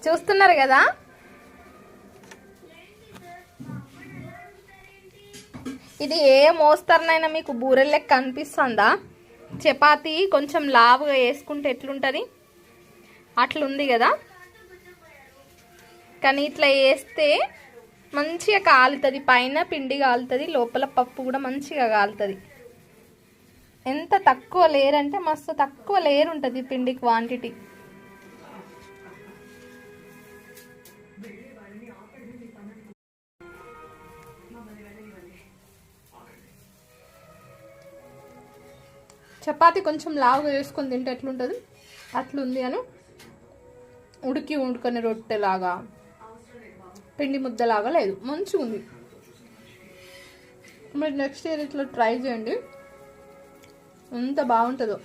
చూస్తున్నారు కదా, ఇది ఏ మోస్తరునైనా మీకు బూరెల లెక్క అనిపిస్తుందా? చపాతీ కొంచెం లావుగా వేసుకుంటే ఎట్లుంటుంది అట్లుంది కదా, కానీ ఇట్లా వేస్తే మంచిగా కాలుతుంది. పైన పిండి కాలుతుంది, లోపల పప్పు కూడా మంచిగా కాలుతుంది. ఎంత తక్కువ లేయర్ అంటే మస్తు తక్కువ లేయర్ ఉంటుంది పిండి క్వాంటిటీ. చపాతి కొంచెం లావుగా వేసుకొని తింటే ఎట్లుంటుంది అట్లుంది అని, ఉడుకొని రొట్టెలాగా పిండి ముద్దలాగా లేదు, మంచిగా ఉంది. మీరు నెక్స్ట్ ఇయర్ ఇట్లా ట్రై చేయండి, ఎంత బాగుంటుందో.